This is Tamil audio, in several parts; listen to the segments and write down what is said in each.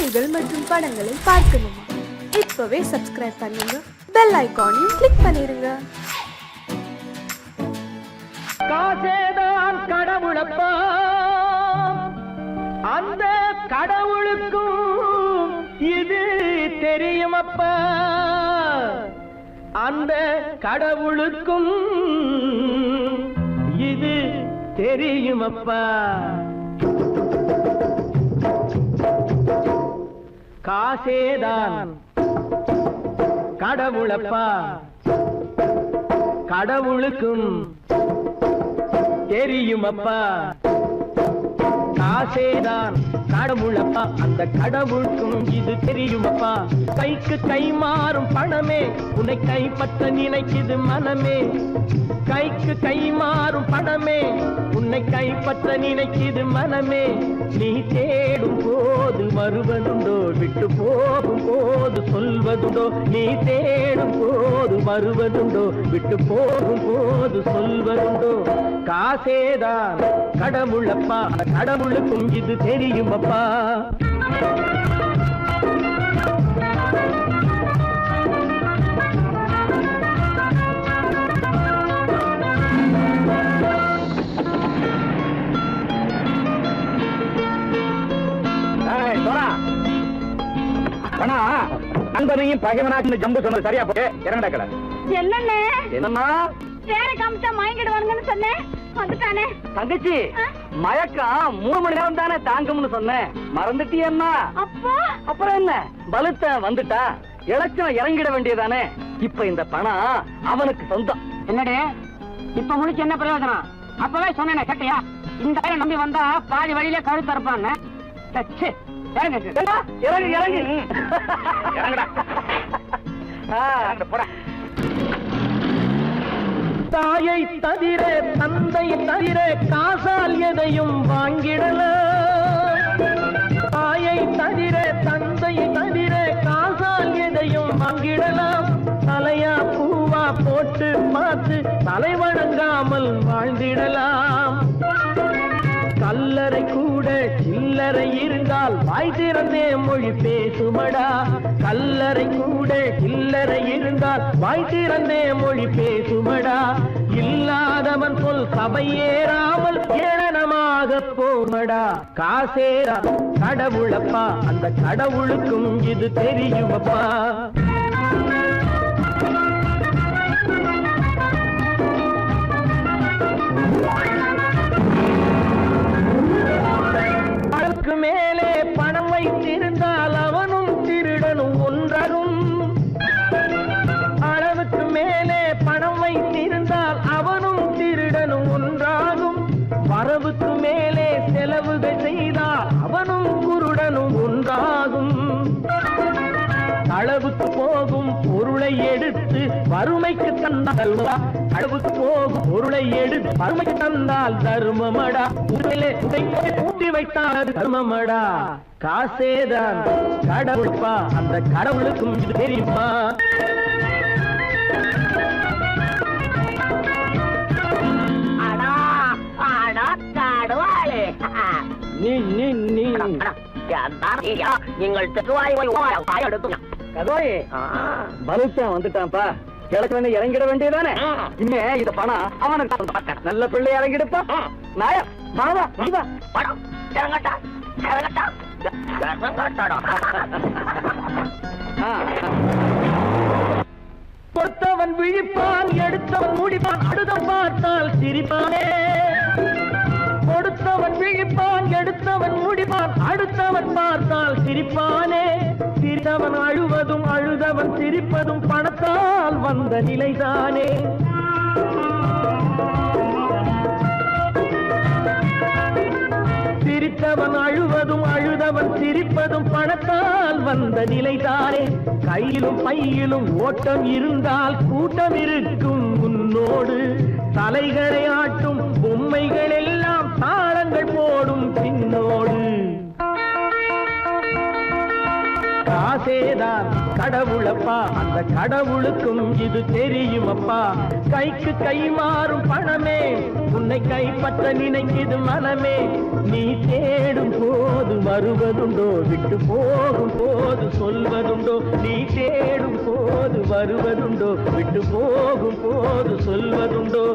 பாடல்கள் மற்றும் படங்களை பார்க்கணுமா? இப்பவே சப்ஸ்கிரைப் பண்ணுங்க, பெல் ஐகானையும் கிளிக் பண்ணிருங்க. காசேதான் கடவுளப்பா, அந்த கடவுளுக்கும் இது தெரியுமப்பா, அந்த கடவுளுக்கும் இது தெரியுமப்பா. காசேதான் கடவுளப்பா, கடவுளுக்கும் தெரியுமப்பா. காசேதான் கடவுளப்பா, அந்த கடவுளுக்கும் இது தெரியுமப்பா. கைக்கு கை மாறும் பணமே உன்னை கைப்பற்ற நினைக்குது மனமே. கைக்கு கை மாறும் பணமே உன்னை கைப்பற்ற நினைக்குது மனமே. நீ தேடும் போது வருவதுண்டோ, விட்டு போகும் போது சொல்வதுண்டோ. நீ தேடும் போது வருவதுண்டோ, விட்டு போகும் போது சொல்வதுண்டோ. காசேதான் கடவுளப்பா, கடவுளுக்கும் இது தெரியுமப்பா. நண்பனையும் பகைவனாக்கு ஜம்பு சொன்னது சரியா போட்டு இறங்கடக்கல. என்னண்ணே என்னம்மா வேற காமிச்சா மயங்கிடுவானுங்கன்னு சொன்னேன், வந்துட்டானே. தங்கச்சி, மயக்கம் 3 மணி நேரம் தானே தாங்கும்னு சொன்னேன், மறந்துட்டியம்மா? அப்பா அப்புறம் என்ன, பலுத்த வந்துட்டா இலட்சம் இறங்கிட வேண்டியதானே. இப்ப இந்த பணம் அவனுக்கு சொந்தம். என்னடே இப்ப முடிச்சு என்ன பிரயோஜனம்? அப்பவே சொன்னேனே கேட்டியா? இந்த பையன் நம்பி வந்தா பாதி வழியில கழுத்து இருப்பான்னு. இறங்கு இறங்கு இறங்குடா. தாயை தவிர தந்தை தவிர காசால் எதையும் வாங்கிடலாம். தாயை தவிர தந்தை தவிர காசால் எதையும் வாங்கிடலாம். தலையா பூவா போட்டு பார்த்து தலை வணங்காமல் வாழ்ந்திடலாம். கல்லறை கூட சில்லறை இருந்தால் வாய் திறந்தே மொழி பேசுமடா. கல்லறை கூட சில்லறை இருந்தால் வாய் திறந்தே மொழி பேசுமடா. இல்லாதவன் சொல் சபையேறாமல் ஏளனமாக போமடா. காசேரா கடவுளப்பா, அந்த கடவுளுக்கும் இது தெரியுமப்பா. அளவுக்கு மேலே பணம் வைத்திருந்தால் அவனும் திருடனும் ஒன்றாகும். அளவுக்கு மேலே பணம் வைத்திருந்தால் அவனும் திருடனும் ஒன்றாகும். வரவுக்கு மேலே செலவுகள் செய்தால் அவனும் குருடனும் ஒன்றாகும். அளவுக்கு போகும் பொருளை எடுத்து வறுமைக்கு தந்தால் அளவுக்கு போகும் பொருளை எடுத்து வறுமைக்கு தந்தால் தர்மமடா. ஊட்டி வைத்தால் தர்மமடா. காசேதான் கடவுள்ப்பா, அந்த கடவுளுக்கும் இது தெரியுமா? நீங்கள் வந்துட்டான்ப்பா, கிழக்கு இறங்கிட வேண்டியதானே. இனிமே இந்த பணம் அவனுக்கு நல்ல பிள்ளை இறங்கிடுப்பா. நாயா மாவா படம் இறங்கட்டா இறங்கட்டா. கொடுத்தவன் விழிப்பான், எடுத்தவன் முடிப்பான், அடுத்தவன் பார்த்தால் சிரிப்பானே. கொடுத்தவன் விழிப்பான், எடுத்தவன் முடிப்பான், அடுத்தவன் பார்த்தால் சிரிப்பானே. சிரித்தவன் அழுவதும் அழுதவன் சிரிப்பதும் பணத்தால் வந்த நிலைதானே. சிரித்தவன் அழுவதும் அழுதவன் சிரிப்பதும் பணத்தால் வந்த நிலைதானே. கையிலும் பையிலும் ஓட்டம் இருந்தால் கூட்டம் இருக்கும் உன்னோடு. தலைகளை ஆட்டும் பொம்மைகள் எல்லாம் தாளங்கள் போடும் பின்னோடு. காசேதான் கடவுளப்பா, அந்த கடவுளுக்கும் இது தெரியுமப்பா. கைக்கு கை மாறும் பணமே உன்னை கைப்பற்ற நினைக்குது மனமே. நீ தேடும் போது வருவதுண்டோ, விட்டு போகும் போது சொல்வதுண்டோ. நீ தேடும் போது வருவதுண்டோ, விட்டு போகும் போது சொல்வதுண்டோ.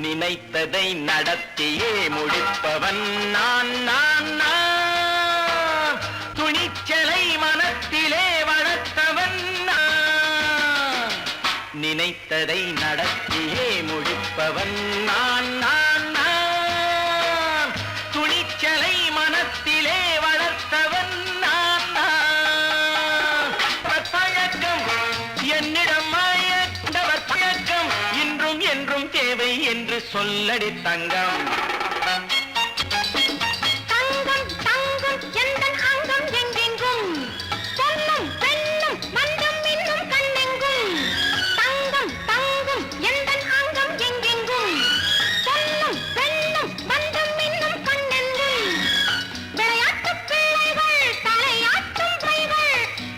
நினைத்ததை நடத்தியே முடிப்பவன் நான் நான் நான். துணிச்சலை மனத்திலே வளர்த்தவன் நான். நினைத்ததை நடத்தியே முடிப்பவன் நான் நான் நான். துணிச்சலை மனத்திலே வளர்த்தவன் நான் நான். பழக்கம் என்னிடம் மாயவர் பழக்கம் இன்றும் என்றும் தேவை என்று சொல்லடி தங்கம். தங்கம் தங்கம் எந்தன் அங்கம் எங்கெங்கும் பொன்னும் பெண்ணும் மன்றம் இன்னும் கண்ணெங்கும். தங்கம் தங்கம் எந்தன் அங்கம் எங்கெங்கும் பொன்னும் பெண்ணும் மன்றம் இன்னும் கண்ணெங்கும். விளையாட்டு பிள்ளைகள் தலையாட்டும் பைகள்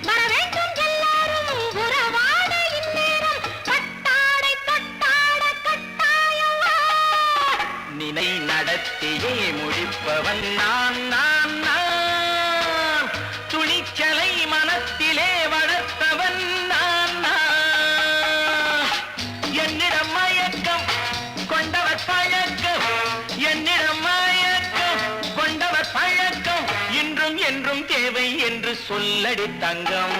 வர வேண்டும் எல்லாரும் உறவாட இந்நேரம். பட்டாடை தொட்டாட கட்டாயவா. நினை நடத்தியே முடிப்பவன் நான் நான் நான். துணிச்சலை மனத்திலே வளர்த்தவன் நான் நான். என்னிடம் மயக்கம் கொண்டவர் பழக்கம், என்னிடம் மயக்கம் கொண்டவர் பழக்கம் இன்றும் என்றும் தேவை என்று சொல்லடி தங்கம்.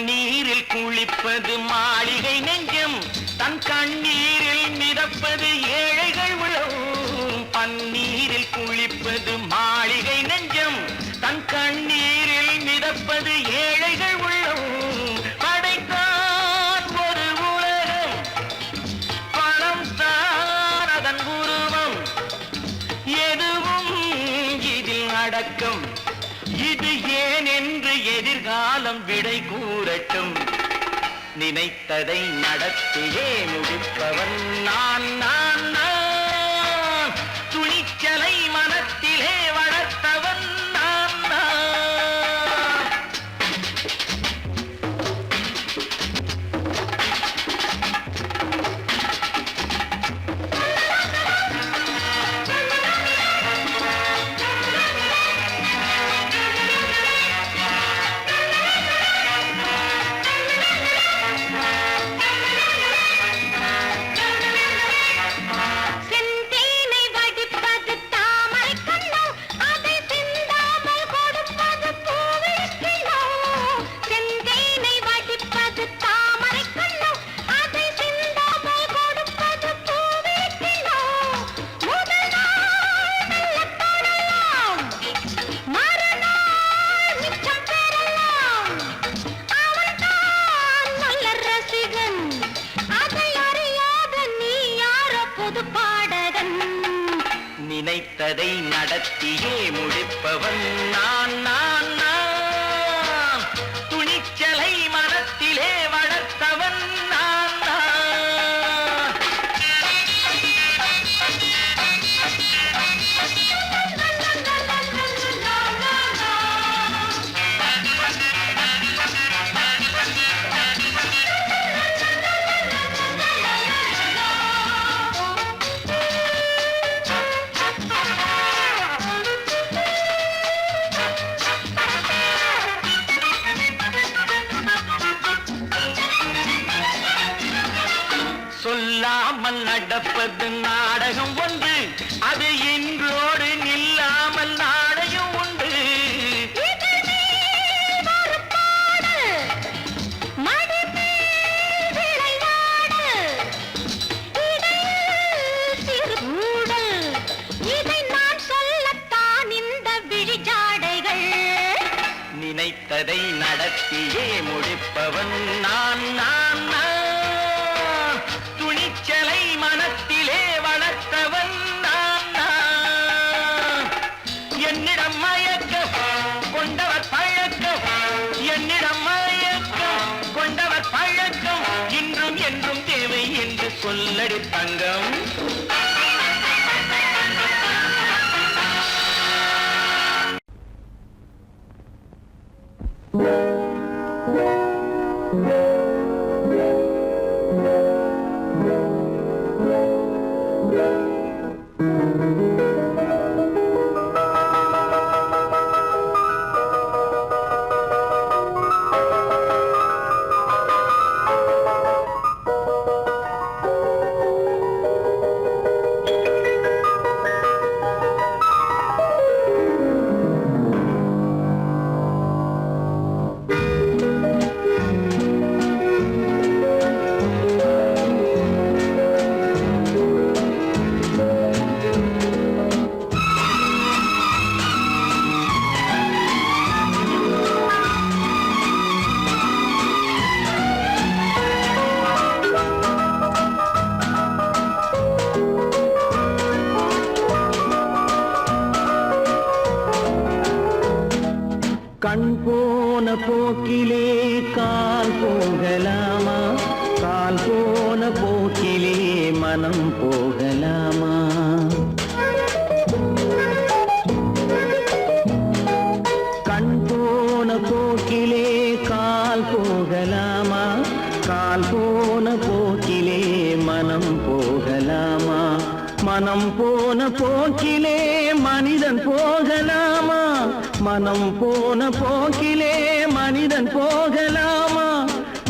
நீரில் குளிப்பது மாளிகை நெஞ்சம், தன் கண்ணீரில் மிதப்பது ஏழைகள் உழவும். பன்னீரில் குளிப்பது மாளிகை நெஞ்சம், தன் கண்ணீரில் மிதப்பது ஏழைகள் உள்ளவும். படைத்தான் ஒரு உலகம், பணம் தான் அதன் உருவம். எதுவும் இதில் அடக்கம். இது ஏன் என்று எதிர்காலம் விடை கூறட்டும். நினைத்ததை நடத்தியே முடிப்பவன் நான் நான் நான். துணிச்சலை மனத்திலே வளர்த்தவன் நான் நான். புது பாடகன். நினைத்ததை நடத்தியே முடிப்பவன் நான் நான் நான். துணிச்சலை மனத்திலே வளர்த்தவன் நான் நான். சொல்லாமல் நடப்பது நாடகம் ஒன்று, அது இன்றோடு நில்லாமல் நாடையும் உண்டு. இதை நான் சொல்லத்தான் இந்த விழிஜாடைகள். நினைத்ததை நடத்தியே முடிப்பவன் நான் நான் நான். துணிச்சலை மனத்திலே வளர்த்தவன் நான் நான். என்னிடம் மயக்கம் கொண்டவர் பழக்கம், என்னிடம் மயக்கம் கொண்டவர் பழக்கம், இன்றும் என்றும் தேவை என்று சொல்லடி தங்கம். கண் போன போக்கிலே கால் போகலாமா, கால் போன போக்கிலே மனம் போகலாமா. கண் போன போக்கிலே கால் போகலாமா, கால் போன போக்கிலே மனம் போகலாமா. மனம் போன போக்கிலே மனிதன் போகலாமா, மனம் போன போக்கிலே மனிதன் போகலாமா.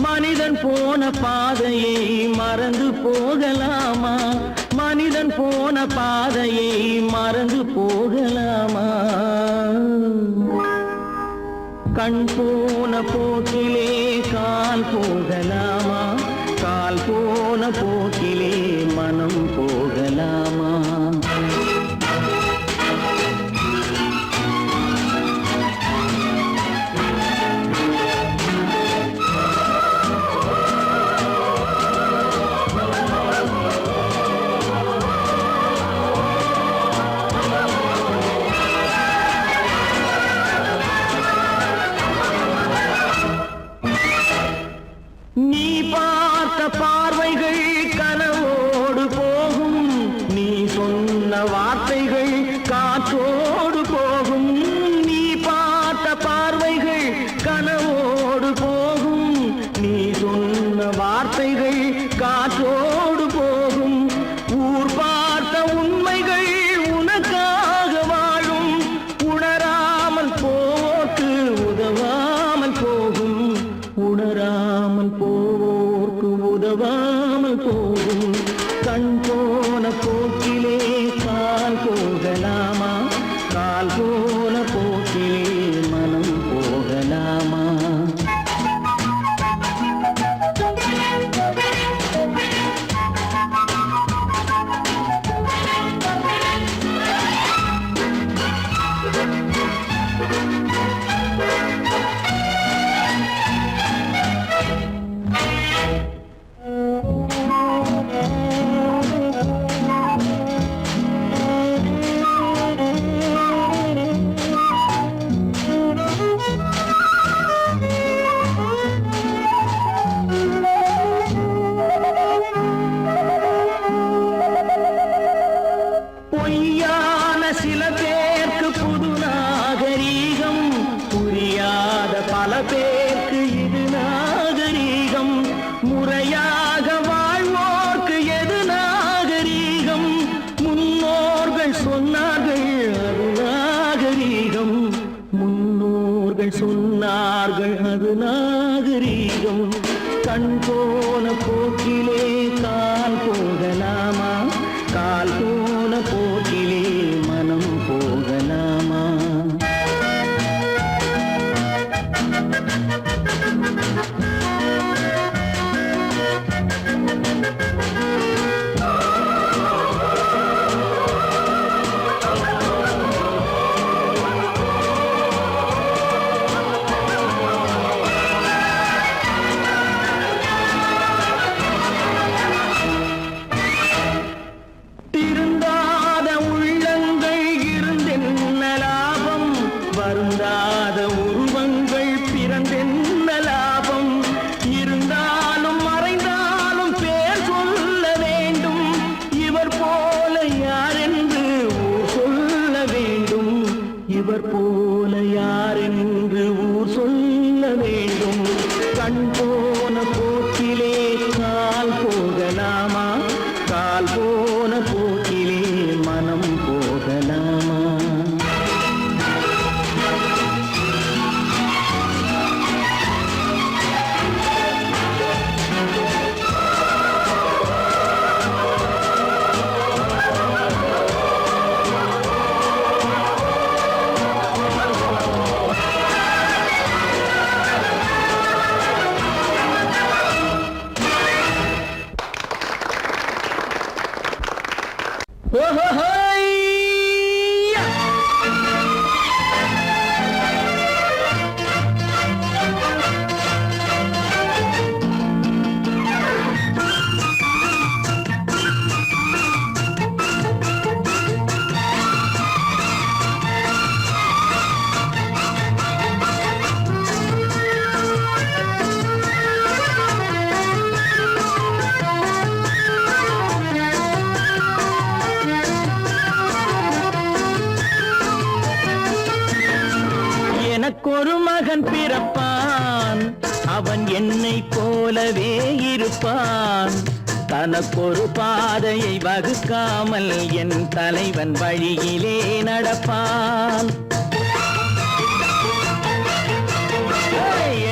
மனிதன் போன பாதையை மறந்து போகலாமா, மனிதன் போன பாதையை மறந்து போகலாமா. கண் போன போக்கிலே கால் போகலாமா, கால் போன போக்கிலே மனம் போகலாமா. நீ பார்த்த பார்வைகள் கனவோடு போகும், நீ சொன்ன வார்த்தைகள் காற்றோடு போகும். நீ பார்த்த பார்வைகள் கனவோடு போகும், நீ சொன்ன வார்த்தைகள் காற்றோடு போகும். ஊர் பார்த்த உண்மைகள் உனக்காக வாழும், உணராமல் போக்கு உதவாமல் போகும், உணராமல் போவோர்க்கு உதவாமல் போகும். கண் போன போக்கிலே கால் போகலாமா, கால் போன போக்கிலே மனம் போகலாமா. காதல் அது நாகரீகம். கண் போன போக்கிலே கால் போகலாமா, கால் போன போக்கிலே மனம் போகலாமா? திருந்தாத உள்ளங்கள் இருந்தென்ன லாபம், வருந்தாத உருவங்கள் பிறந்தென்ன லாபம்? இருந்தாலும் மறைந்தாலும் பேர் சொல்ல வேண்டும், இவர் போல யாரென்று ஊர் சொல்ல வேண்டும், இவர் போல யாரென்று ஊர் சொல்ல வேண்டும். கண் போன போக்கிலே கால் போகலாமா, கால் போன போக்கிலே மனம் போகலாமா? எனக்கொரு மகன் பிறப்பான், அவன் என்னை போலவே இருப்பான். தனக்கொரு பாதையை வகுக்காமல் என் தலைவன் வழியிலே நடப்பான்.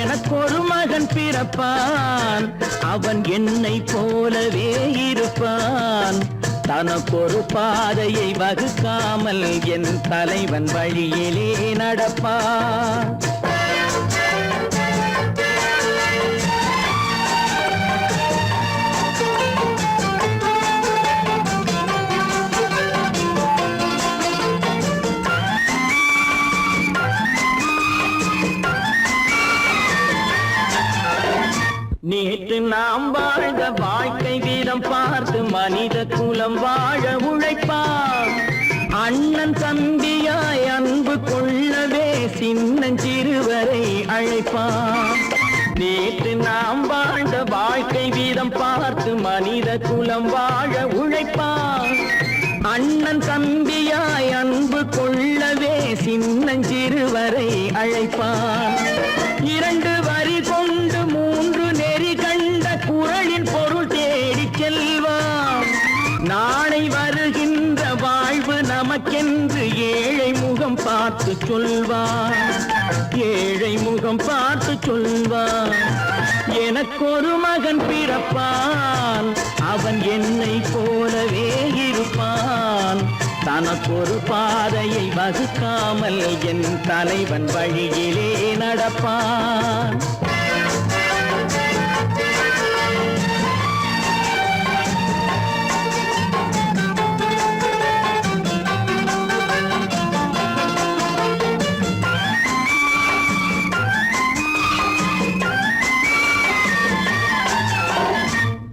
எனக்கொரு மகன் பிறப்பான், அவன் என்னை போலவே இருப்பான். தனக்கொரு பாதையை வகுக்காமல் என் தலைவன் வழியிலே நடப்பான். நேற்று நாம் வாழ்ந்த வாழ்க்கை வீதம் பார்த்து மனித குலம் வாழ உழைப்பான். அண்ணன் தம்பியாய் அன்பு கொள்ளவே சின்னஞ்சிறுவரை அழைப்பான். நேற்று நாம் வாழ்ந்த வாழ்க்கை வீதம் பார்த்து மனித குலம் வாழ உழைப்பான். அண்ணன் தம்பியாய் அன்பு கொள்ளவே சின்னஞ்சிறுவரை அழைப்பான். இரண்டு வரி கொண்டு மூன்று நெறி கண்ட குறளின் பொருள் தேடிச் செல்வான். நாளை வருகின்ற வாழ்வு நமக்கென்று ஏழை முகம் பார்த்து சொல்வான், ஏழை முகம் பார்த்து சொல்வான். எனக்கொரு மகன் பிறப்பான், அவன் என்னை போலவே இருப்பான். தனக்கொரு பாதையை வகுக்காமல் என் தலைவன் வழியிலே நடப்பான்.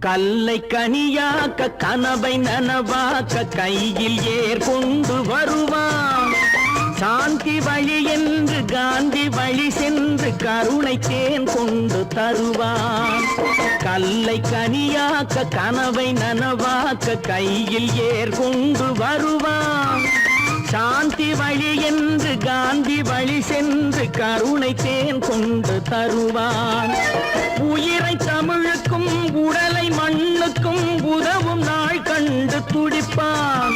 கல்லை கனியாக்க கனவை நனவாக்க கையில் ஏர் கொண்டு வருவான். சாந்தி வழி என்று காந்தி வழி சென்று கருணை தேன் கொண்டு தருவான். கல்லை கனியாக்க கனவை நனவாக்க கையில் ஏர் கொண்டு வருவான். சாந்தி வழி என்று காந்தி வழி சென்று கருணை தேன் கொண்டு தருவான். உயிரை தமிழுக்கும் உடலை மண்ணுக்கும் உதவும் நாள் கண்டு துடிப்பான்.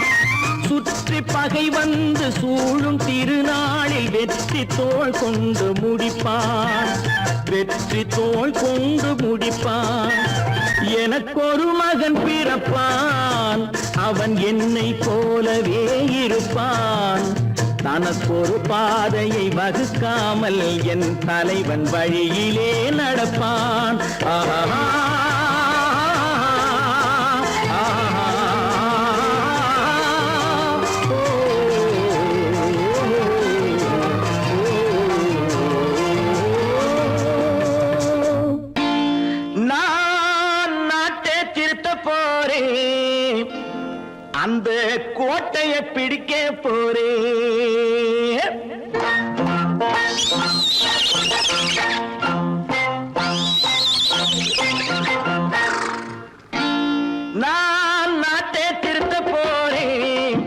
சுற்றி சுற்றி பகை வந்து சூழும் திருநாளில் வெற்றி தோள் கொண்டு முடிப்பான், வெற்றி தோள் கொண்டு முடிப்பான். எனக்கொரு மகன் பிறப்பான், அவன் என்னை போலவே இருப்பான். தனக்கொரு பாதையை வகுக்காமல் என் தலைவன் வழியிலே நடப்பான். ஆஹா அந்த கோட்டையை பிடிக்க போறேன். நான் நாட்டை திருத்த போறேன்,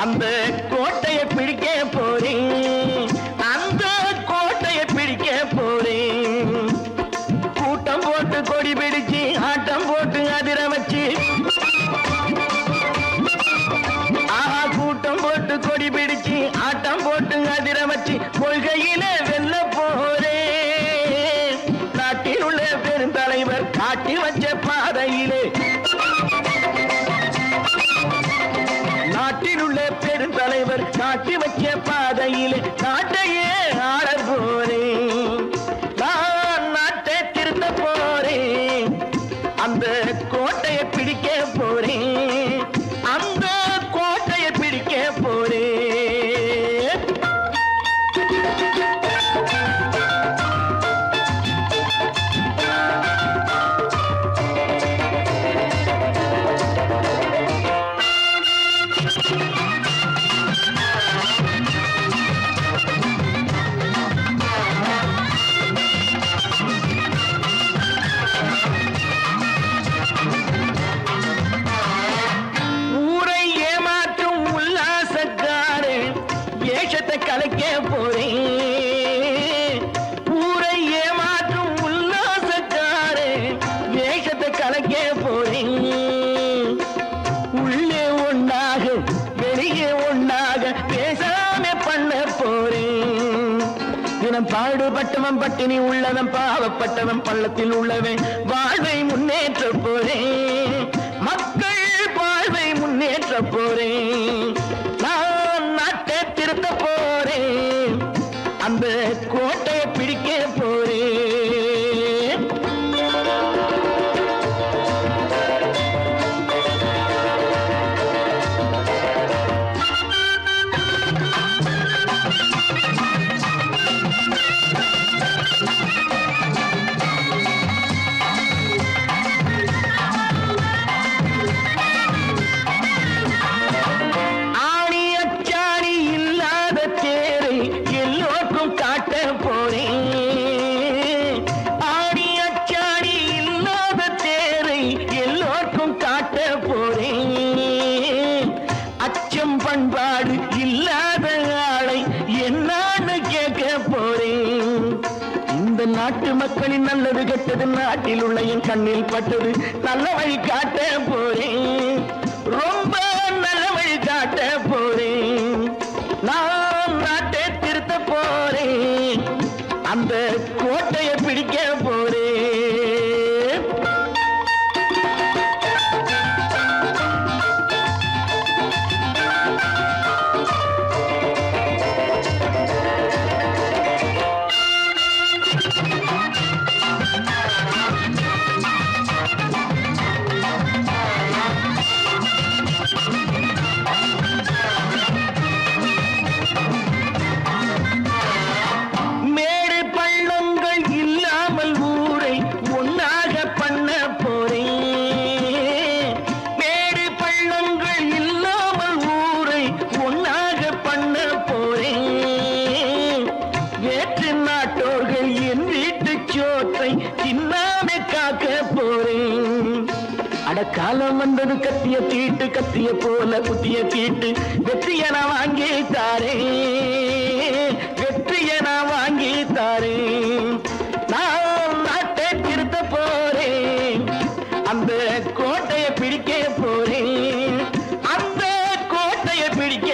அந்த கோட்டையை பிடிக்க போறேன், அந்த கோட்டையை பிடிக்க போறேன். கூட்டம் போட்டு கொடி பிடிச்சு ஆட்டம் போட்டு அதிர வச்சு, கூட்டம் போட்டு கொடி பிடிச்சு ஆட்டம் போட்டு அதிர வச்சு கொள்கையில வெல்ல போறேன். நாட்டில் உள்ள பெருந்தலைவர் காட்டி வச்ச பாதையிலே, நாட்டில் உள்ள பெருந்தலைவர் காட்டி வச்ச பாதையிலே நாட்டையே ஆள போறேன். நான் நாட்டை திருத்த போறேன், அந்த கோட்டையை பிடிக்க போறேன், அந்த கோட்டையை பிடிக்க போறேன். கலைக்க போறேன், ஊரை ஏமாற்றும் உல்லாசக்காரே வேஷத்தை கலைக்க போறேன். உள்ளே ஒண்ணாக வெளியே ஒண்ணாக பேசாம பண்ண போறேன். தினம் பாடுபட்டவன் பட்டினி உள்ளவன் பாவப்பட்டவன் பள்ளத்தில் உள்ளவன் வாழ்வை முன்னேற்ற போறேன், மக்கள் வாழ்வை முன்னேற்ற போறேன். நான் நாட்டை திருத்த போறேன், அந்த கோட்டையை பிடிக்க போறேன். பண்பாடு இல்லாத ஆளை என்னான்னு கேட்க போறேன். இந்த நாட்டு மக்களின் நல்லது கெட்டது நாட்டில் உள்ள என் கண்ணில் பட்டது, நல்ல வழி காட்ட போறேன், ரொம்ப நல்ல வழி காட்ட போறேன். நான் நாட்டை திருத்த போறேன், அந்த கோட்டையை பிடிக்க போறேன். காலம் வந்தது கத்திய தீட்டு, கத்திய போல குத்திய தீட்டு, வெற்றிய நான் வாங்கி தாரேன், வெற்றிய நான் வாங்கி தாரேன். நான் நாட்டை திருத்த போறேன், அந்த கோட்டையை பிடிக்க போறேன், அந்த கோட்டையை பிடிக்க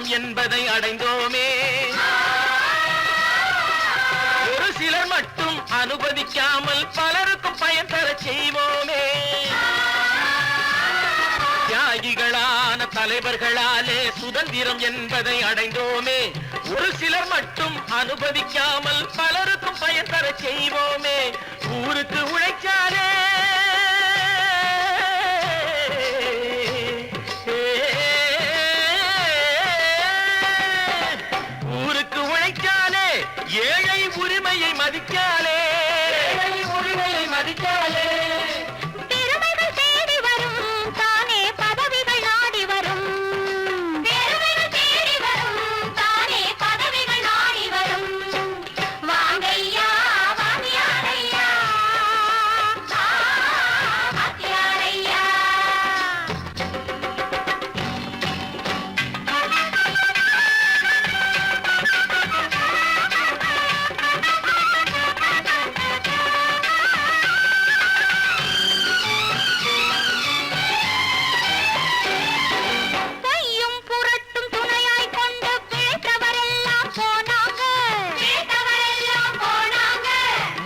சுதந்திரம் என்பதை அடைந்தோமே. ஒரு சிலர் மட்டும் அனுமதிக்காமல் பலருக்கும் பயன் தர செய்வோமே. தியாகிகளான தலைவர்களாலே சுதந்திரம் என்பதை அடைந்தோமே. ஒரு சிலர் மட்டும் அனுமதிக்காமல் பலருக்கும் பயன் தர செய்வோமே. ஊருக்கு உழைச்சாலே ஊருக்கு உழைச்சாலே ஏழை உரிமையை மதிக்காலே உரிமையை மதிக்காலே பெருமைகள் தேடி வரும் தானே பதவிகள் நாடி வரும். பெருமைகள் தேடி வரும் தானே பதவிகள் நாடி வரும். வாங்கையா வாங்கியாரையா வாங்கியாரையா. பொய்யும் புரட்டும் துணையாய் கொண்டு பிழைத்தவரெல்லாம் போனாங்க. பிழைத்தவரெல்லாம் போனாங்க.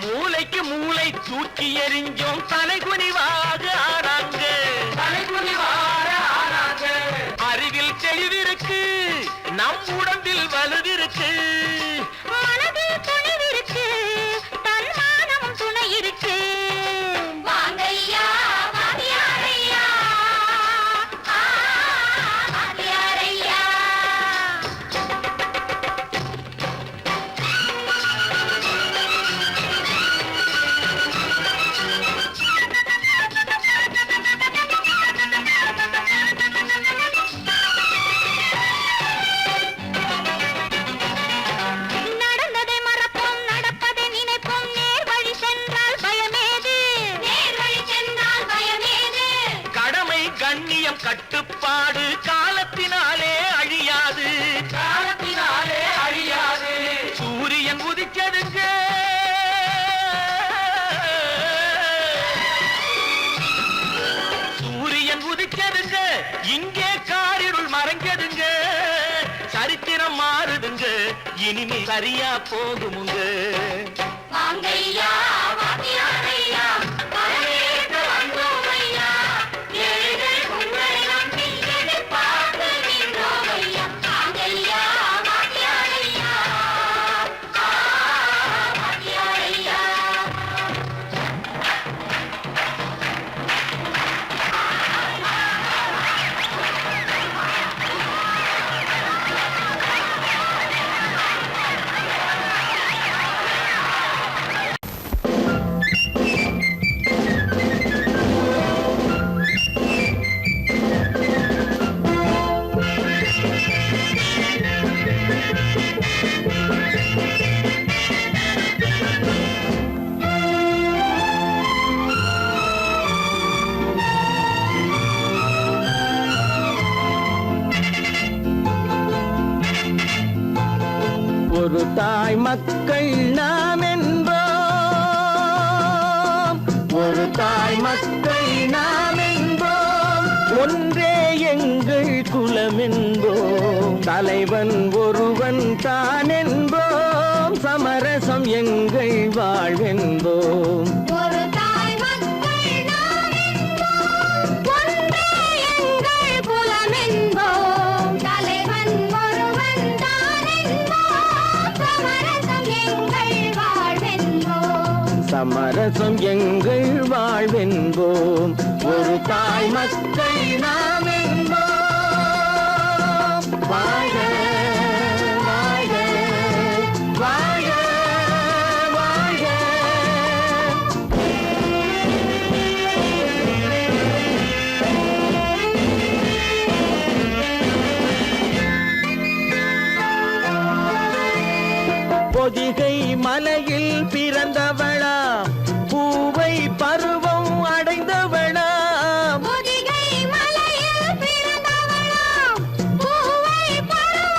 மூளைக்கு மூளை தூக்கி எறிஞ்சோம் தலைகுனிவாக ஆனாங்க. தலைகுனிவாக ஆனாங்க. அறிவில் தெளிவிருக்கு, நம் உடம்பில் வலுவிருக்கு. மனதில் துணிவிருக்கு, தன்மானமும் துணை இருக்கு. வாங்கையா வாங்கியாரையா வாங்கியாரையா. நடந்ததை மறப்போம், நடப்பதை நினைப்போம். நேர் வழி சென்றால் பயமேது? நேர் வழி சென்றால் பயமேது? கடமை கண்ணியம் கட்டுப்பாடு காலத்தினாலே அழியாது. காலத்தினாலே அழியாது. சூரியன் உதிச்சதுங்க, சூரியன் உதிச்சதுங்க, இங்கே காரிருள் மறைஞ்சதுங்க. சரித்திரம் மாறுதுங்க, இனிமே சரியா போகுமுங்க. வாங்கையா வாங்கியாரையா வரவேற்க வந்தோமையா. ஏழைகள் உங்களை நம்பி எதிர்பார்த்து நின்றோமையா. வாங்கையா வாங்கியாரையா வாங்கியாரையா. ஒரு தாய் மக்கள் நாம் என்போம். ஒரு தாய் மக்கள் நாம் என்போம். ஒன்றே எங்கள் குலம் என்போம். தலைவன் ஒருவன் தான் என்போம். சமரசம் எங்கள் வாழ்வென்போம். ஒரு தாய் மக்கள் நாம் என்போம். ஒன்றே எங்கள் குலம் என்போம். தலைவன் ஒருவன் தான் என்போம். சமரசம் எங்கள் வாழ்வென்போம். சமரசம் எங்கள் வாழ்வென்போம். ஒரு தாய் மக்கள் நாம் என்போம். வாழ்க வாழ்க வாழ்க வாழ்க. பொதிகை மலையில் பிறந்தவளா, பூவை பருவம் அடைந்தவளா. பொதிகை மலையில் பிறந்தவளாம், பூவை பருவம்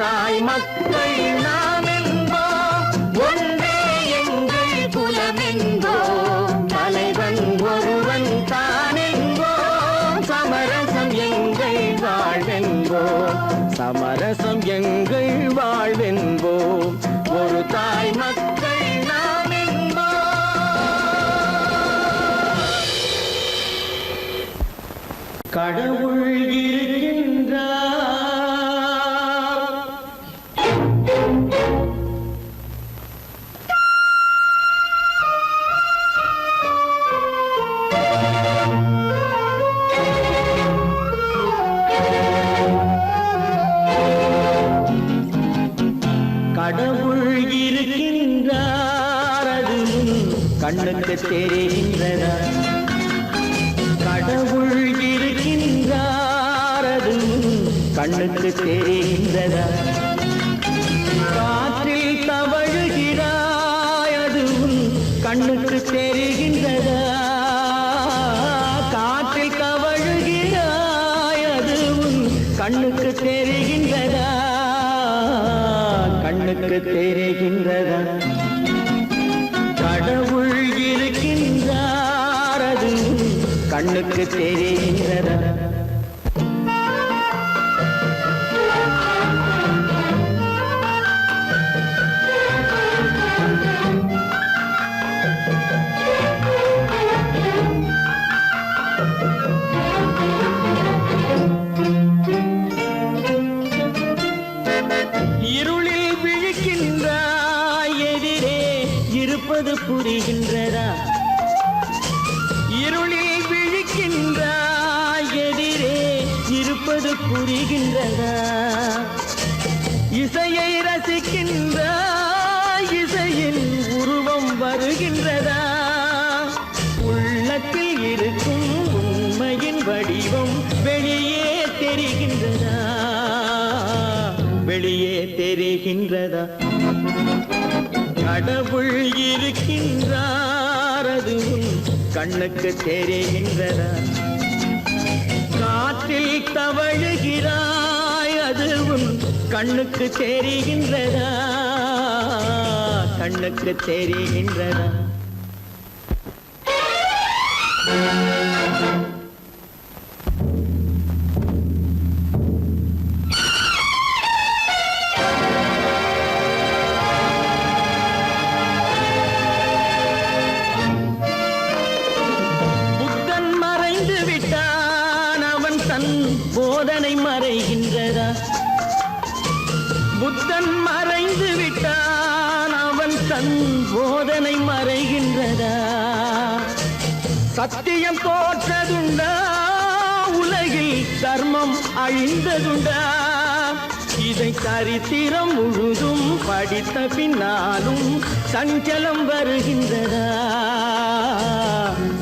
தாய் மக்கள் நாம் என்போம், ஒன்றே எங்கள் குலம் என்போம், தலைவன் ஒருவன் தான் என்போம், சமரசம் எங்கள் வாழ்வென்போம், சமரசம் எங்கள் வாழ்வென்போம், ஒரு தாய் மக்கள் நாம் என்போம். கடவுள் இருக்கின்றார், கடவுள் இருக்கின்றார், அது கண்ணுக்கு தெரிகின்றதா? கடவுள் இருக்கின்றார், அது கண்ணுக்கு தெரிகின்றதா? காற்றில் தவழுகிறாய், அது கண்ணுக்கு தெரிகின்றதா? காற்றில் தவழுகிறாய், அது கண்ணுக்கு தெரிகின்றதா? கண்ணுக்கு தெரிகின்றதா? கடவுள் இருக்கின்றார், அது கண்ணுக்கு தெரிகின்றதா? இருளில் விழிக்கின்றாய், எதிரே இருப்பது புரிகின்றதா? இருளில் விழிக்கின்றாய், எதிரே இருப்பது புரிகின்றதா? இசையை ரசிக்கின்றாய், இசையின் உருவம் வருகின்றதா? உள்ளத்தில் இருக்கும் உண்மையின் வடிவம் வெளியே தெரிகின்றதா? வெளியே தெரிகின்றதா? கடவுள் இருக்கின்றார், அது கண்ணுக்கு தெரிகின்றதா? காற்றில் தவழுகிறாய், அது கண்ணுக்கு தெரிகின்றதா? கண்ணுக்கு தெரிகின்றதா? புத்தன் மறைந்து விட்டான், அவன் தன் போதனை மறைகின்றதா? புத்தன் மறைந்து விட்டான், அவன் தன் போதனை மறைகின்றதா? சத்தியம் தோற்றதுண்டா? உலகில் தர்மம் அழிந்ததுண்டா? இதை சரித்திரம் முழுதும் படித்த பின்னாலும் சஞ்சலம் வருகின்றதா?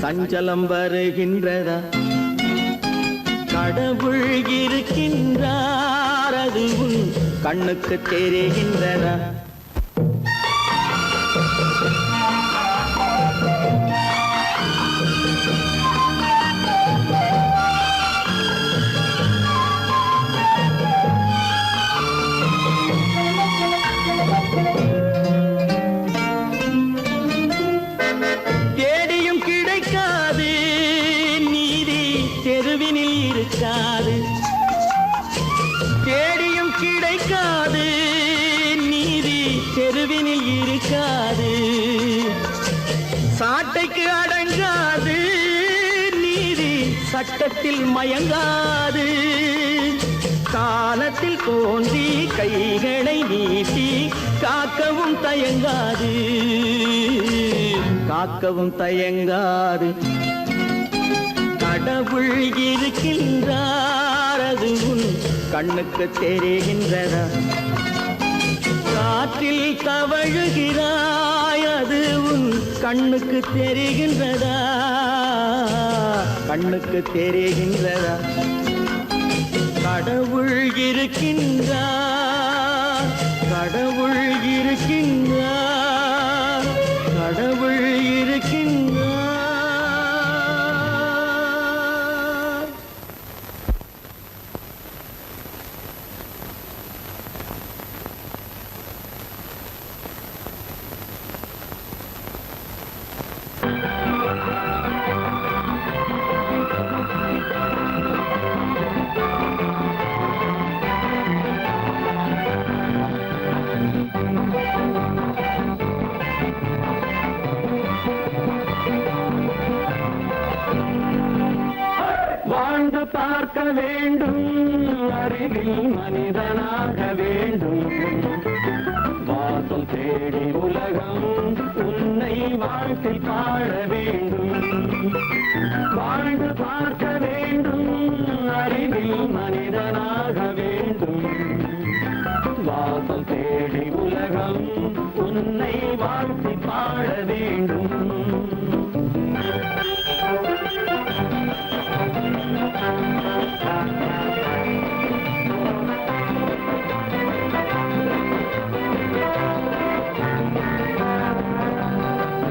சஞ்சலம் வருகின்றதா? கடவுள் இருக்கின்றார், அது கண்ணுக்கு தெரிகின்றதா? தேடியும் கிடைக்காது நீதி, தெருவினில் இருக்காது. தேடியும் கிடைக்காது நீதி, தெருவினில் இருக்காது. சாட்டைக்கு அடங்காது நீதி, சட்டத்தில் மயங்காது. காலத்தில் தோன்றி கைகளை நீட்டி காக்கவும் தயங்காது, காக்கவும் தயங்காது. கடவுள் இருக்கின்றார், அது கண்ணுக்கு தெரிகின்றதா? காற்றில் தவழுகிறாய், அது கண்ணுக்கு தெரிகின்றதா? கண்ணுக்கு தெரிகின்றதா? கடவுள் இருக்கின்றார், கடவுள் இருக்கின்றார், கடவுள் இருக்கின்றார். பார்க்க வேண்டும் அறிவில் மனிதனாக வேண்டும் வாசம் தேடி உலகம் உன்னை வாழ்க்கை பாட வேண்டும் வாழ்ந்து பார்க்க வேண்டும் அறிவில் மனிதனாக வேண்டும் வாசம் தேடி உலகம் உன்னை வாழ்க்கை பாட வேண்டும்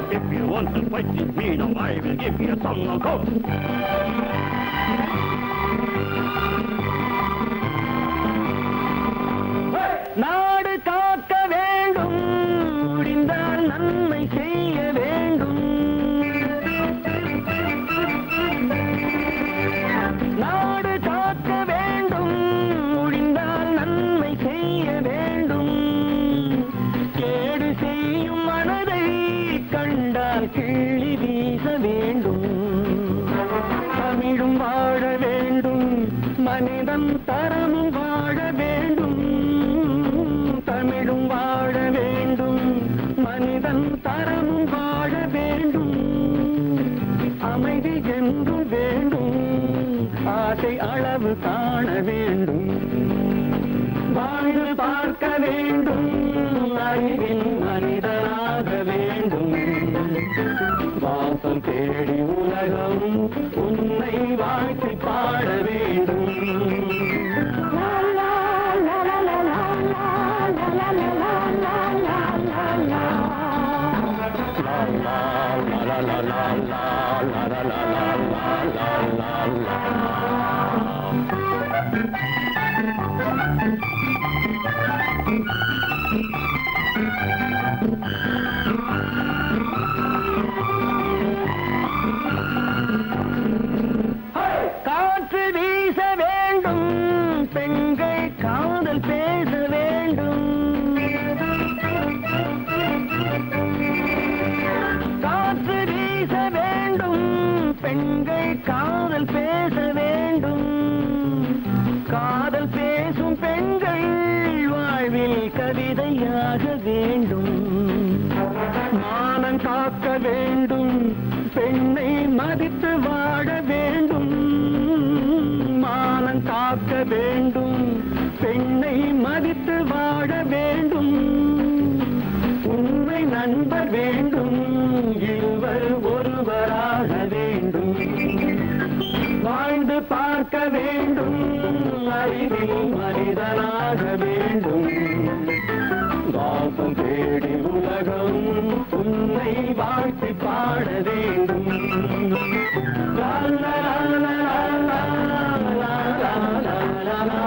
If you want to fight with me, now I will give you a song of hope. நாடு காக்க வேண்டும் முடிந்தால் நன்மை செய்ய வேண்டும் நாடு காக்க வேண்டும் முடிந்தால் நன்மை செய்ய வேண்டும் கேடு செய்யும் மனதை கண்டால் கிள்ளி வீச வேண்டும் தமிழும் வாழ வேண்டும் மனிதன் தரமும் வாழ வேண்டும் தமிழும் வாழ வேண்டும் மனிதன் தரமும் வாழ வேண்டும் அமைதி என்றும் வேண்டும் ஆசை அளவு காண வேண்டும் வாழ்ந்து பார்க்க வேண்டும் அறிவின் மனிதனாக வேண்டும் வாசம் தேடி உலகம் உன்னை வாழ்க்கை பாட வேண்டும் காற்று வீச வேண்டும் பெண்கள் காதல் பேச வேண்டும் காற்று வீச வேண்டும் பெண்கள் காதல் பேச வேண்டும் காதல் பேசும் பெண்கள் வாழ்வில் கவிதையாக வேண்டும் மானம் காக்க வேண்டும் பெண்ணை மதித்து வாழ வேண்டும் மானம் காக்க வேண்டும் பெண்ணை மதித்து வாழ வேண்டும் உண்மை நண்பர் வேண்டும் இருவர் ஒருவராக வேண்டும் வாழ்ந்து பார்க்க வேண்டும் அறிவில் மனிதனாக வேண்டும் வாசம் தேடி உலகம் உன்னை வாழ்த்தி பாட வேண்டும் லா லா லா லா லா லா லா லா லா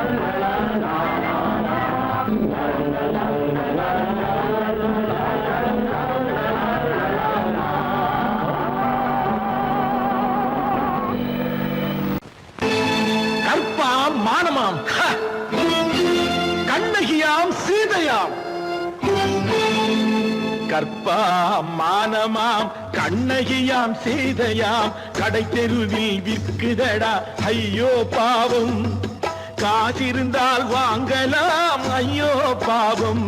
கற்பாம் மானமாம் கண்ணகியாம் சீதையாம் கற்பாம் மானமாம் கண்ணகியாம் சீதையாம் கடை தெருவில் விற்குதடா ஐயோ பாவம் காசிருந்தால் வாங்கலாம் ஐயோ பாவம்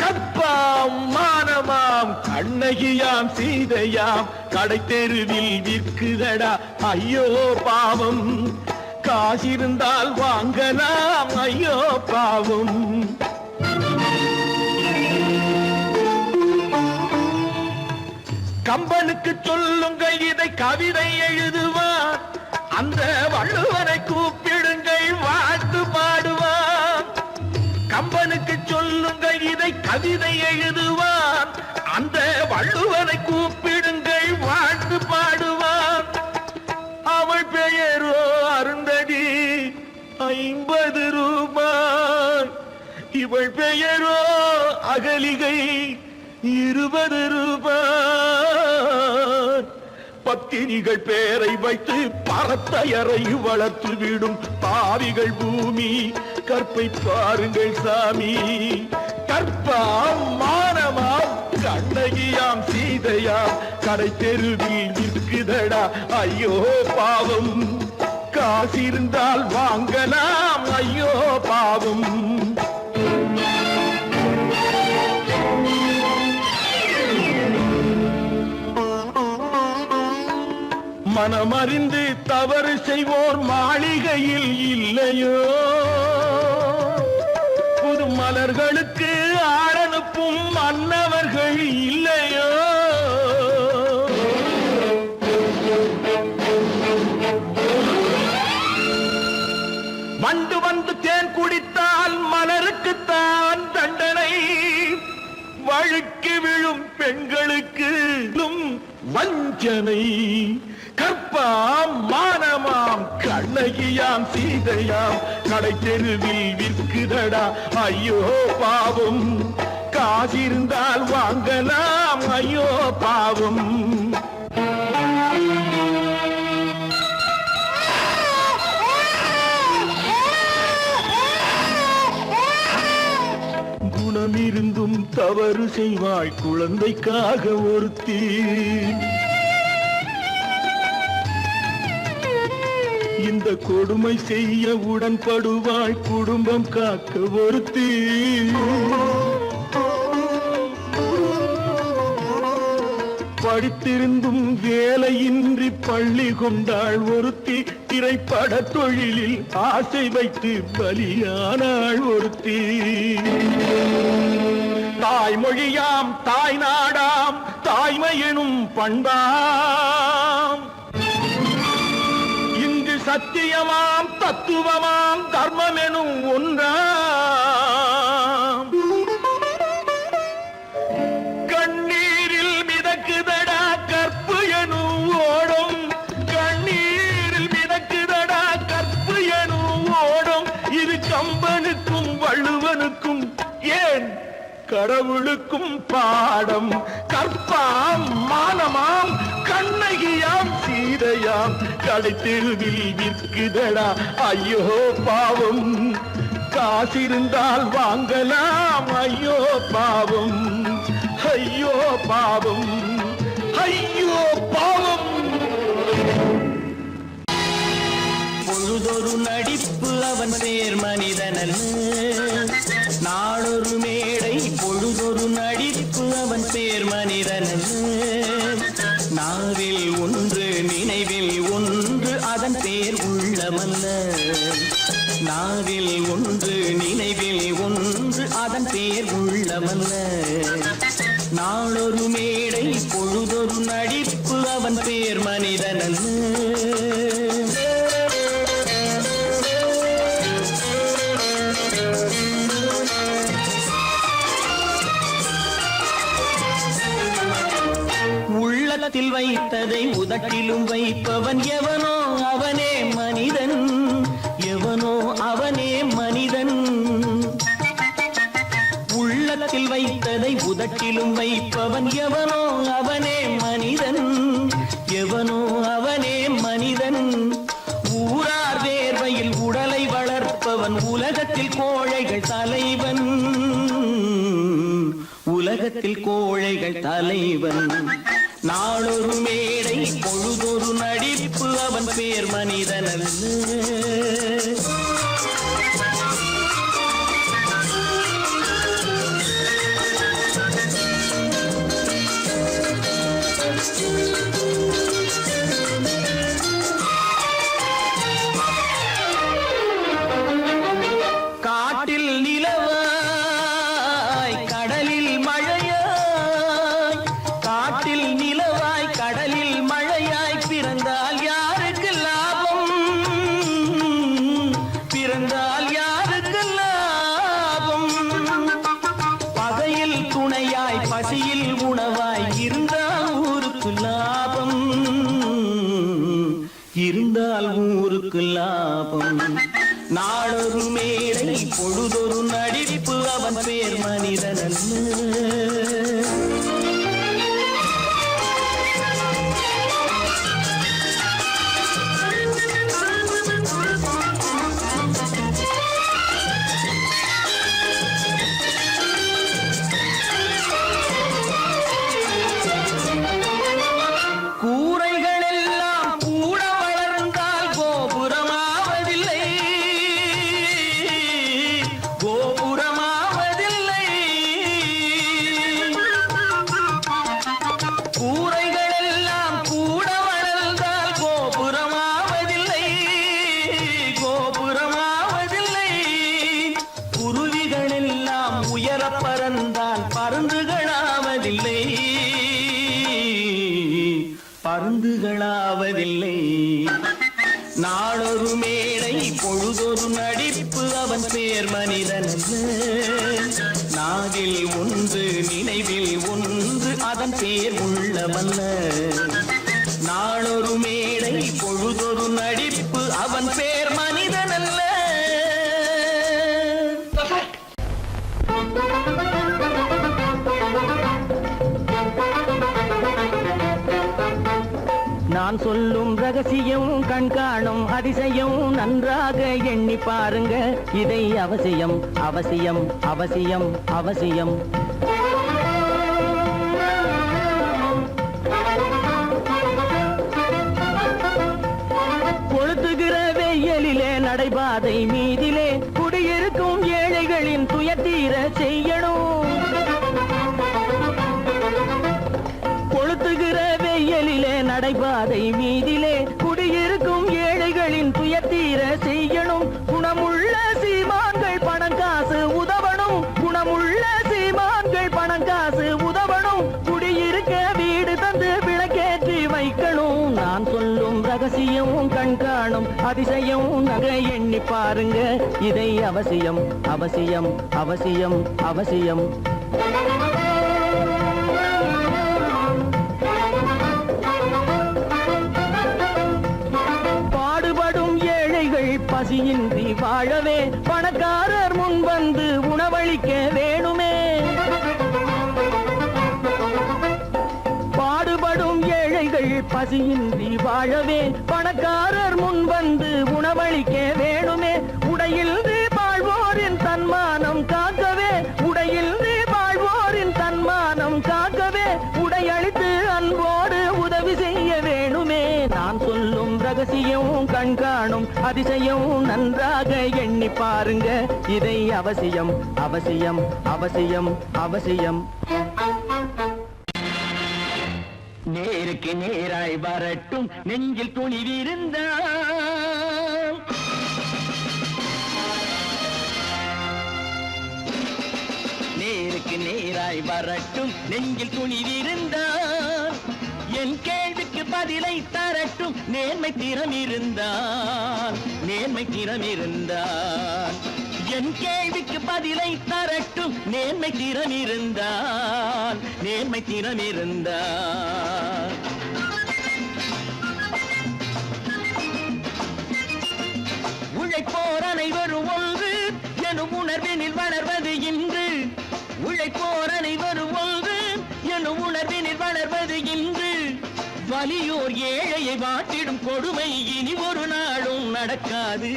கற்பாம் மானமாம் கண்ணகியாம் சீதையாம் கடை தெருவில் விற்குதடா ஐயோ பாவம் காசிருந்தால் வாங்கலாம் ஐயோ பாவம் கம்பனுக்கு சொல்லுங்கள் இதை கவிதை எழுதுவான் அந்த வள்ளுவனை கூப்பிடுங்கள் வாழ்த்து பாடுவான் கம்பனுக்கு சொல்லுங்கள் இதை கவிதை எழுதுவான் அந்த வள்ளுவனை கூப்பிடுங்கள் வாழ்த்து பாடுவான் அவள் பெயரோ அருந்ததி 50 ரூபாய் இவள் பெயரோ அகலிகை 20 ரூபாய் பத்தினிகள் பேரை வைத்து பரத்தையறை வளர்த்து விடும் பாவிகள் பூமி கற்பை பாருங்கள் சாமி கற்பாம் மானமாம் கண்ணகியாம் சீதையாம் கடை தெருவில் விற்குதடா ஐயோ பாவம் காசிருந்தால் வாங்கலாம் ஐயோ பாவம். மனமறிந்து தவறு செய்வோர் மாளிகையில் இல்லையோ, புது மலர்களுக்கு ஆளனுப்பும் மன்னவர்கள் இல்லையோ. வண்டு வந்து தேன் குடித்தால் மலருக்குத்தான் தண்டனை, வழுக்கி விழும் பெண்களுக்கு வஞ்சனை. கற்பாம் மானமாம் கண்ணகியாம் சீதையாம் கடை தெருவில் விற்குதடா ஐயோ பாவம். காசிருந்தால் வாங்கலாம் ஐயோ பாவம். குணமிருந்தும் தவறு செய்வாய் குழந்தைக்காக ஒருத்தி, இந்த கொடுமை செய்ய உடன்படுவாய் குடும்பம் காக்க ஒருத்தி. படித்திருந்தும் வேலையின்றி பள்ளி கொண்டாள் ஒருத்தி, திரைப்பட தொழிலில் ஆசை வைத்து பலியானாள் ஒருத்தி. தாய்மொழியாம் தாய் நாடாம் தாய்மையெனும் பண்பாம், சத்தியமாம் தத்துவமாம் தர்மம் எனும் ஒன்றாம். கண்ணீரில் மிதக்குதடா கற்பு எனும் ஓடும், கண்ணீரில் மிதக்குதடா கற்பு எனும் ஓடும். இது கம்பனுக்கும் வள்ளுவனுக்கும் ஏன் கடவுளுக்கும் பாடம். கற்பாம் மானமாம் கண்ணகியாம் சீதையாம் கடை தெருவில் விற்குதடா ஐயோ பாவம். காசிருந்தால் வாங்கலாம் ஐயோ பாவம். ஐயோ பாவம், ஐயோ பாவம். பொழுதொரு நடிப்பு அவன் பேர் மனிதனல்ல, நாளொரு மேடை பொழுதொரு நடிப்பு அவன் பேர் மனிதனல்ல. நாவில் ஒன்று நினைவில் ஒன்று அதன் பேர் உள்ளமல்ல, நாவில் ஒன்று நினைவில் ஒன்று அதன் பேர் உள்ளமல்ல. நாளொரு மேடை பொழுதொரு நடிப்பு அவன் பேர் மனிதனல்ல. உள்ளத்தில் வைத்ததை உதட்டிலும் வைப்பவன் எவனோ அவனே மனிதன், எவனோ அவனே மனிதன். உள்ளத்தில் வைத்ததை உதட்டிலும் வைப்பவன் எவனோ அவனே மனிதன், எவனோ அவனே மனிதன். ஊரார் வேர்வையில் உடலை வளர்ப்பவன் உலகத்தில் கோழைகள் தலைவன், உலகத்தில் கோழைகள் தலைவன். நாளொரு மேடை பொழுதொரு நடிப்பு அவன் பேர் மனிதனல்ல. காட்டில் நிலவாய் கடலில் மழையாய், காட்டில் நிலவாய் கடலில் மழையாய் பிறந்தால் யாருக்கு லாபம், பிறந்தால் யாருக்கு லாபம். பகையில் துணையாய் பசியில் உணவாய் இருந்தால் ஊருக்கு லாபம், இருந்தால் ஊருக்கு லாபம். நாளொரு மேடை பொழுதொரு நடிப்பு அவன் பேர் மனிதனல்ல. கூரைகள் எல்லாம் கூட வளர்ந்தால் கோபுரமா எல்லை. நாளொரு மேடை பொழுதொரு நடிப்பு அவன் பேர் மனிதன் நாவில் ஒன்று நினைவில் ஒன்று அதன் பேர் உள்ளவல்ல. நாளொரு மேடை பொழுதொரு நடிப்பு அவன் பேர் மனிதன் அல்ல. நான் சொல்லும் ரகசியம் கண்காணும் அதிசயம் நன்றாக எண்ணி பாருங்க. இதை அவசியம் அவசியம் அவசியம் அவசியம். கொளுத்துகிற வெயிலிலே நடைபாதை மீதிலே குடியிருக்கும் ஏழைகளின் துயத்தீர செய்யணும். கொளுத்துகிற வெயிலிலே நடைபாதை மீதிலே குடியிருக்கும் ஏழைகளின் துயத்தீர செய்யணும். குணமுள்ள சீமான்கள் பணம் காசு உதவணும். குணமுள்ள சீமான்கள் பணம் காசு உதவணும். குடியிருக்க வீடு தந்து விளக்கேற்றி வைக்கணும். நான் சொல்லும் ரகசியம் கண்காணும் அதிசயம் நகை எண்ணி பாருங்க. இதை அவசியம் அவசியம் அவசியம் அவசியம். பசியின்றி வாழவே பணக்காரர் முன் வந்து உணவளிக்க வேணுமே. பாடுபடும் ஏழைகள் பசியின்றி வாழவே பணக்காரர் முன் வந்து உணவளிக்க வேணுமே. உடையில் வாழ்வோரின் தன்மானம் காக்கவே உடையில் வாழ்வோரின் தன்மானம் காக்கவே உடையளித்து அன்போடு உதவி செய்ய வேணுமே. நான் சொல்லும் ரகசியம் கண்காணும் அதிசயம் நன்றாக எண்ணி பாருங்க. இதை அவசியம் அவசியம் அவசியம் அவசியம். நேருக்கு நேராய் வரட்டும் நெஞ்சில் துணிவிருந்தால். நேருக்கு நேராய் வரட்டும் நெஞ்சில் துணிவிருந்தால். என் கேள்விக்கு பதிலை தரட்டும் நேர்மை திறம் இருந்தால். நேர்மை திறம் இருந்தால் என் கேள்விக்கு பதிலை தரட்டும் நேர்மை திறம் இருந்தால். நேர்மை திறம் இருந்தால் உழைப்போர் அனைவரும் ஒன்று எனும் உணர்வினில் வளர்வது இன்று. உழைப்போர் அனைவரும் ஒன்று எனும் உணர்வினில் வளர்வது இன்று. வலியோர் ஏழையை வாட்டிடும் கொடுமை இனி ஒரு நாளும் நடக்காது.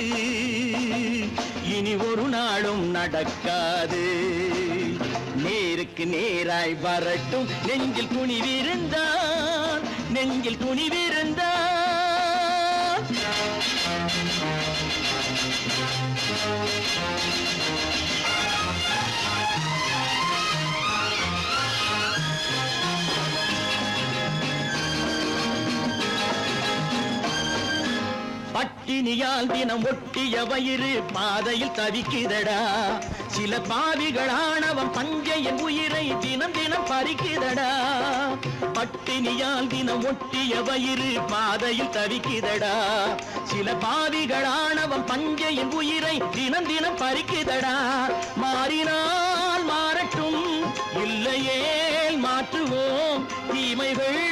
இனி ஒரு நாளும் நடக்காது. நேருக்கு நேராய் வரட்டும் நெஞ்சில் துணிவிருந்தால். நெஞ்சில் துணிவிருந்தால் பட்டினியால் தினம் ஒட்டிய வயிறு பாதையில் தவிக்குதடா. சில பாவிகளானவன் பஞ்சையின் உயிரை தினம் தினம் பறிக்குதடா. பட்டினியால் தினம் ஒட்டிய வயிறு பாதையில் தவிக்குதடா. சில பாவிகளானவன் பஞ்சையின் உயிரை தினம் தினம் பறிக்குதடா. மாறினால் மாறட்டும் இல்லையே மாற்றுவோம் தீமைகள்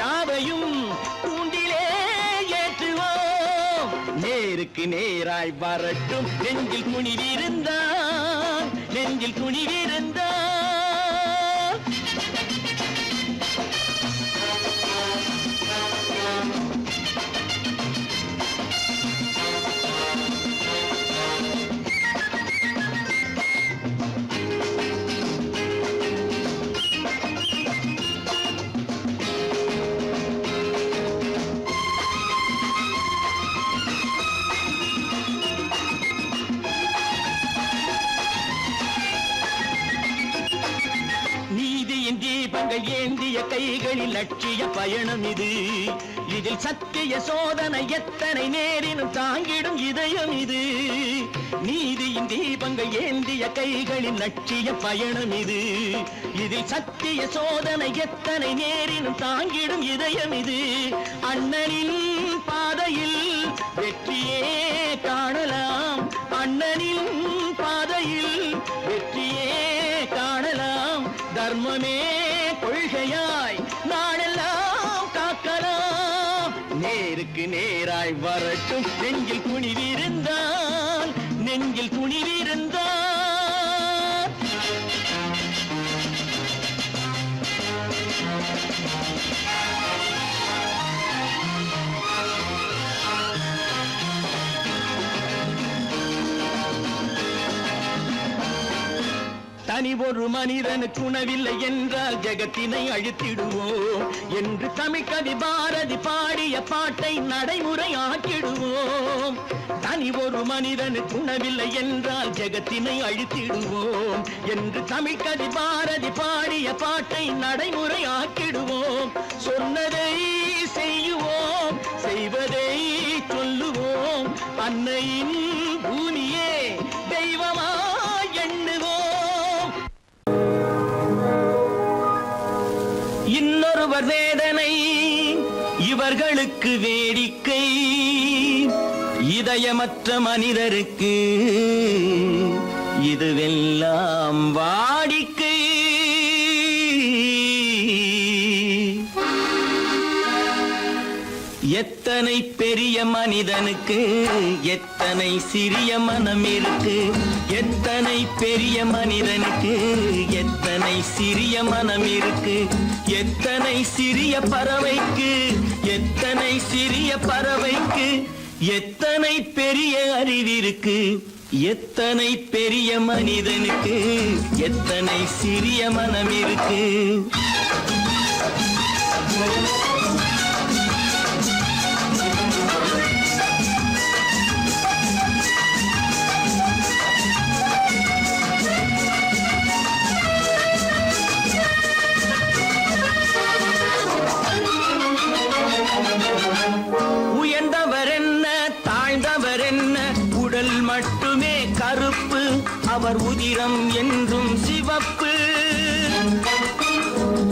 யாவையும் கூண்டிலே ஏற்றுவோம். நேருக்கு நேராய் வரட்டும் நெஞ்சில் துணிவிருந்தால். நெஞ்சில் துணிவிருந்தால் தீபங்கள் ஏந்திய கைகளில் லட்சிய பயணம் இது. இதில் சத்திய சோதனை எத்தனை நேரினும் தாங்கிடும் இதயம் இது. நீதியின் தீபங்கள் ஏந்திய கைகளில் லட்சிய பயணம் இது. இதில் சத்திய சோதனை எத்தனை நேரினும் தாங்கிடும் இதயம் இது. அண்ணனின் வெற்றியே காணலாம் அண்ணனின் பாதையில் வெற்றியே காணலாம் தர்மமே கொள்கையாய் நாடெல்லாம் காக்கலாம் நேருக்கு நேராய் வரட்டும் நெஞ்சில் துணிவிருந்தால் நெஞ்சில் துணிவிருந்தால் தனி ஒரு மனிதனுக்கு உணவில்லை என்றால் ஜெகத்தினை அழித்திடுவோம் என்று தமிழ்கவி பாரதி பாடிய பாட்டை நடைமுறையாக்கிடுவோம் தனி ஒரு மனிதனுக்கு உணவில்லை என்றால் ஜெகத்தினை அழித்திடுவோம் என்று தமிழ்கவி பாரதி பாடிய பாட்டை நடைமுறையாக்கிடுவோம் சொன்னதை செய்யுவோம் செய்வதை சொல்லுவோம் அன்னையின் பூமியே தெய்வமா எண்ணுவோம் இன்னொருவர் வேதனை இவர்களுக்கு வேடிக்கை இதயமற்ற மனிதருக்கு இதுவெல்லாம் வாடிக்கை எத்தனை பெரிய மனிதனுக்கு எத்தனை சிறிய மனம் இருக்கு எத்தனை பெரிய மனிதனுக்கு எத்தனை சிறிய மனம் இருக்கு எத்தனை சிறிய பறவைக்கு எத்தனை சிறிய பறவைக்கு எத்தனை பெரிய அறிவிருக்கு எத்தனை பெரிய மனிதனுக்கு எத்தனை சிறிய மனம் இருக்கு உயர்ந்தவர் என்ன தாழ்ந்தவர் என்ன உடல் மட்டுமே கருப்பு அவர் உதிரம் என்றும் சிவப்பு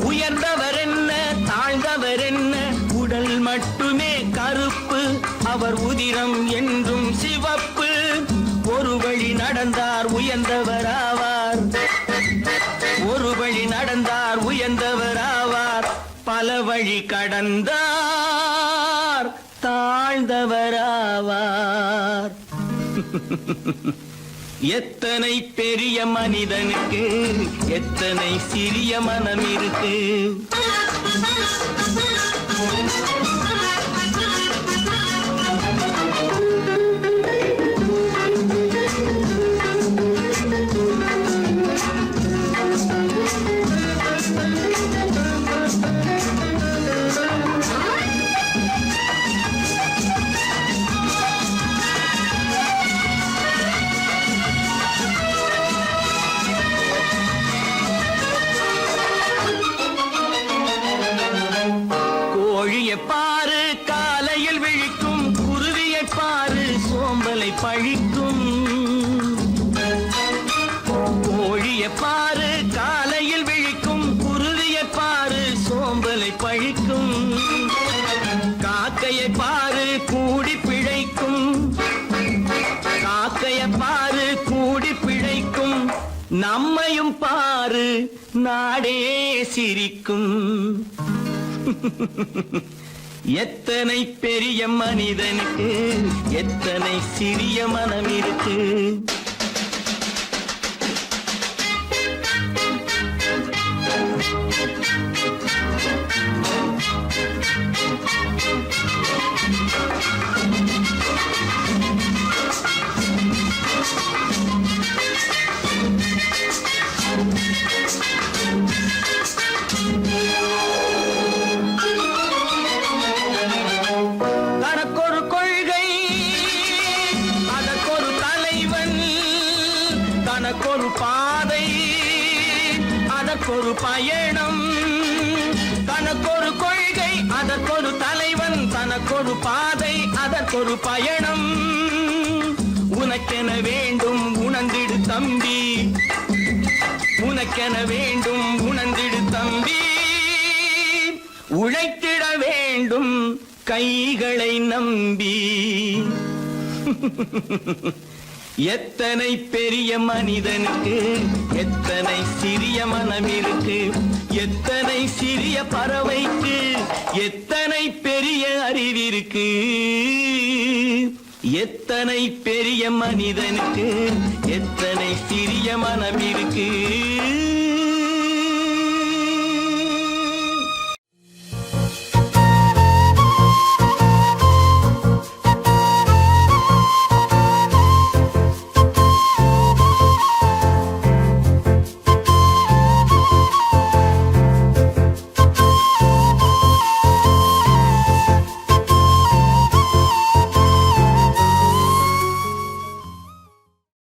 உயர்ந்தவர் என்ன தாழ்ந்தவர் என்ன உடல் மட்டுமே கருப்பு அவர் உதிரம் என்றும் சிவப்பு ஒரு வழி நடந்தார் உயர்ந்தவர் ஆவார் ஒரு வழி நடந்தார் உயர்ந்தவர் ஆவார் பல வழி கடந்தார் தாழ்ந்தவராவார் எத்தனை பெரிய மனிதனுக்கு எத்தனை சிறிய மனம் இருக்கு பாரு காலையில் விழிக்கும் குருவியை பாரு சோம்பலை பழிக்கும் கோழியை பாரு காலையில் விழிக்கும் குருவியை பாரு சோம்பலை பழிக்கும் காக்கையை பாரு கூடி பிழைக்கும் காக்கையை பாரு கூடி பிழைக்கும் நம்மையும் பாரு நாடே சிரிக்கும் எத்தனை பெரிய மனிதனுக்கு எத்தனை சிறிய மனம் இருக்கு தனக்கொரு கொள்கை அதற்கொரு தலைவன் தனக்கொரு பாதை அதற்கொரு பயணம் தனக்கொரு கொள்கை அதற்கொரு தலைவன் தனக்கொரு பாதை அதற்கொரு பயணம் உனக்கென வேண்டும் உணர்ந்திடு தம்பி உனக்கென வேண்டும் உணர்ந்திடு தம்பி உழைத்திட வேண்டும் கைகளை நம்பி எத்தனை பெரிய மனிதனுக்கு எத்தனை சிறிய மனம் இருக்கு, எத்தனை சிறிய பறவைக்கு எத்தனை பெரிய அறிவிருக்கு, எத்தனை பெரிய மனிதனுக்கு எத்தனை சிறிய மனம் இருக்கு.